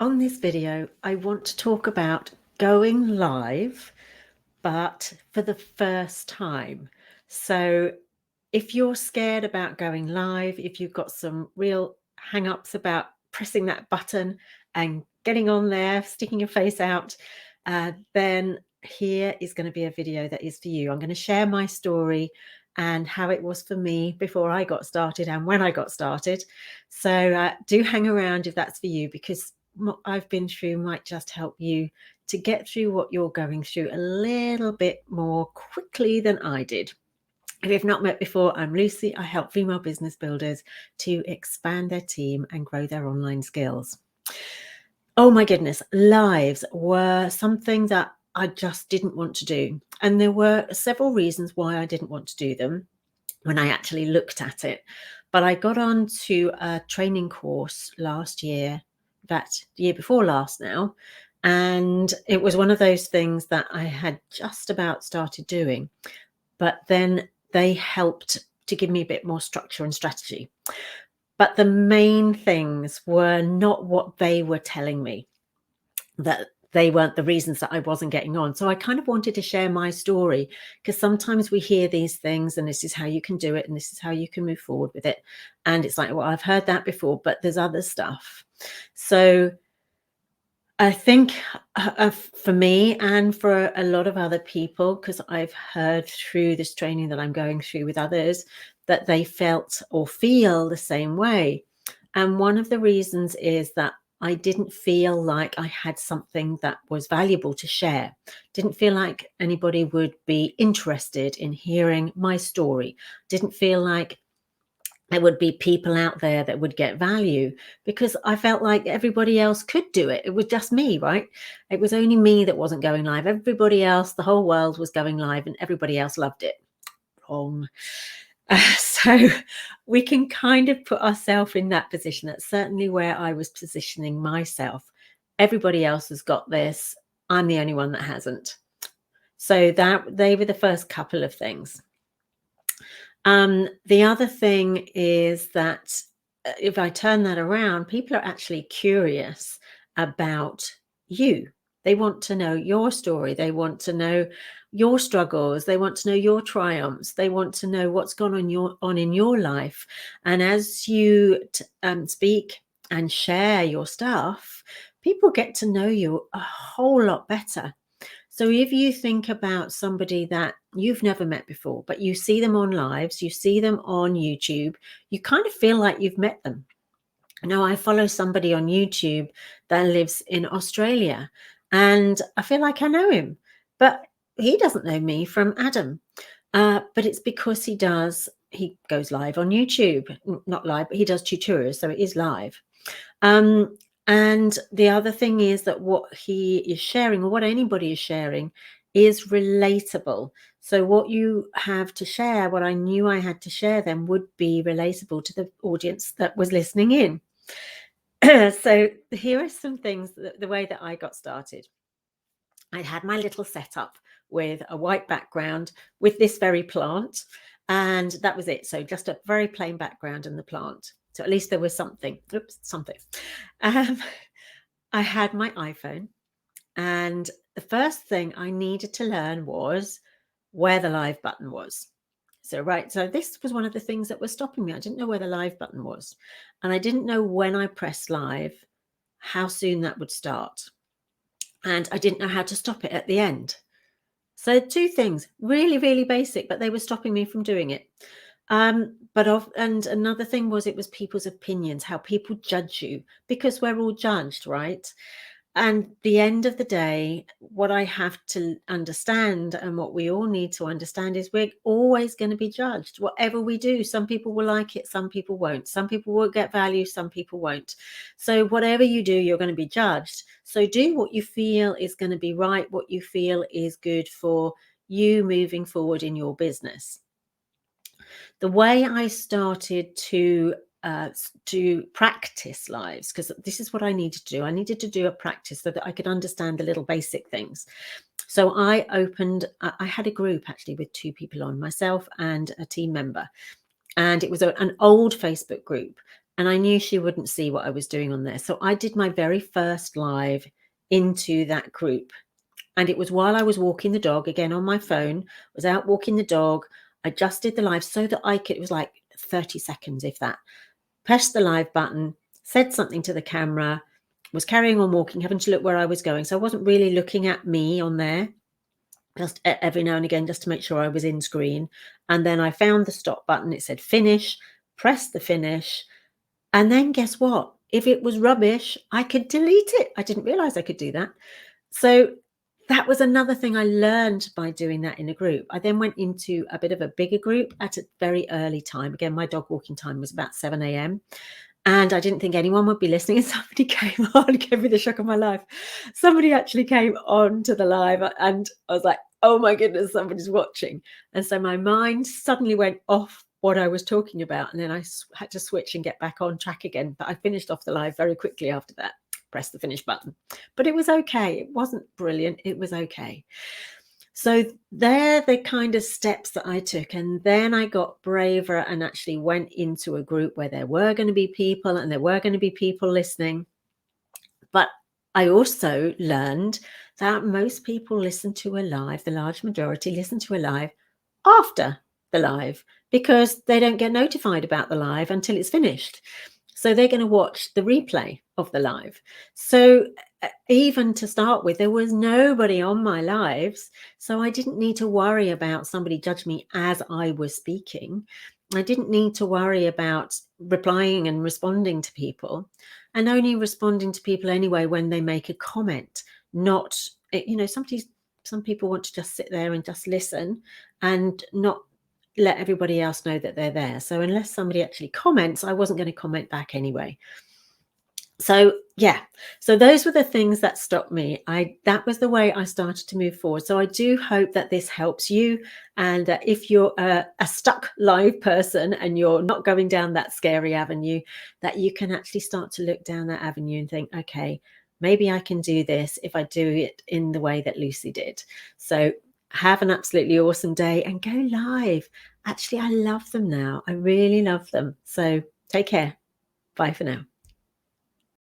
On this video, I want to talk about going live, but for the first time. So if you're scared about going live, if you've got some real hang-ups about pressing that button and getting on there, sticking your face out, then here is going to be a video that is for you. I'm going to share my story and how it was for me before I got started and when I got started. So do hang around if that's for you, because what I've been through might just help you to get through what you're going through a little bit more quickly than I did. If you've not met before, I'm Lucy. I help female business builders to expand their team and grow their online skills. Oh my goodness, lives were something that I just didn't want to do. And there were several reasons why I didn't want to do them when I actually looked at it. But I got on to a training course last year, that year before last now, and it was one of those things that I had just about started doing. But then they helped to give me a bit more structure and strategy. But the main things were not what they were telling me, that they weren't the reasons that I wasn't getting on. So I kind of wanted to share my story, because sometimes we hear these things and this is how you can do it and this is how you can move forward with it. And it's like, well, I've heard that before, but there's other stuff. So I think for me and for a lot of other people, because I've heard through this training that I'm going through with others, that they felt or feel the same way. And one of the reasons is that I didn't feel like I had something that was valuable to share. Didn't feel like anybody would be interested in hearing my story. Didn't feel like there would be people out there that would get value, because I felt like everybody else could do it. It was just me, right? It was only me that wasn't going live. Everybody else, the whole world was going live and everybody else loved it. Wrong. So we can kind of put ourselves in that position. That's certainly where I was positioning myself. Everybody else has got this. I'm the only one that hasn't. So that they were the first couple of things. The other thing is that if I turn that around, people are actually curious about you. They want to know your story. They want to know your struggles. They want to know your triumphs. They want to know what's gone on in your life. And as you speak and share your stuff, people get to know you a whole lot better. So if you think about somebody that you've never met before, but you see them on lives, you see them on YouTube, you kind of feel like you've met them. Now, I follow somebody on YouTube that lives in Australia, and I feel like I know him, but he doesn't know me from Adam. But it's because he goes live on YouTube, not live, but he does tutorials, so it is live. And the other thing is that what he is sharing, or what anybody is sharing, is relatable. So what you have to share, what I knew I had to share then, would be relatable to the audience that was listening in. So here are some things, the way that I got started. I had my little setup with a white background with this very plant, and that was it. So just a very plain background and the plant. So at least there was something. Something. I had my iPhone, and the first thing I needed to learn was where the live button was. So this was one of the things that was stopping me. I didn't know where the live button was, and I didn't know when I pressed live, how soon that would start. And I didn't know how to stop it at the end. So two things, really, really basic, but they were stopping me from doing it. And another thing was, it was people's opinions, how people judge you, because we're all judged, right? And the end of the day, what I have to understand, and what we all need to understand, is we're always going to be judged. Whatever we do, some people will like it, some people won't. Some people will get value, some people won't. So whatever you do, you're going to be judged. So do what you feel is going to be right, what you feel is good for you moving forward in your business. The way I started to practice lives, because this is what I needed to do. I needed to do a practice so that I could understand the little basic things. So I had a group actually with 2 people on, myself and a team member. And it was an old Facebook group. and I knew she wouldn't see what I was doing on there. So I did my very first live into that group. And it was while I was walking the dog, again on my phone, was out walking the dog. I just did the live so that I could, it was like 30 seconds, if that. Pressed the live button, said something to the camera, was carrying on walking, having to look where I was going. So I wasn't really looking at me on there, just every now and again, just to make sure I was in screen. And then I found the stop button. It said finish, pressed the finish. And then guess what? If it was rubbish, I could delete it. I didn't realize I could do that. So that was another thing I learned by doing that in a group. I then went into a bit of a bigger group at a very early time. Again, my dog walking time was about 7 a.m. And I didn't think anyone would be listening. And somebody came on, gave me the shock of my life. Somebody actually came on to the live, and I was like, oh my goodness, somebody's watching. And so my mind suddenly went off what I was talking about. And then I had to switch and get back on track again. But I finished off the live very quickly after that. Press the finish button. But it was okay. It wasn't brilliant. It was okay. So they're the kind of steps that I took. And then I got braver and actually went into a group where there were going to be people and there were going to be people listening. But I also learned that most people listen to a live, the large majority listen to a live after the live, because they don't get notified about the live until it's finished. So they're going to watch the replay of the live. So even to start with, there was nobody on my lives. So I didn't need to worry about somebody judge me as I was speaking. I didn't need to worry about replying and responding to people, and only responding to people anyway when they make a comment. Not, some people want to just sit there and just listen and not let everybody else know that they're there. So unless somebody actually comments, I wasn't going to comment back anyway. So yeah, so those were the things that stopped me. That was the way I started to move forward. So I do hope that this helps you. And if you're a stuck live person and you're not going down that scary avenue, that you can actually start to look down that avenue and think, okay, maybe I can do this if I do it in the way that Lucy did. So have an absolutely awesome day and go live. Actually, I love them now. I really love them. So take care. Bye for now.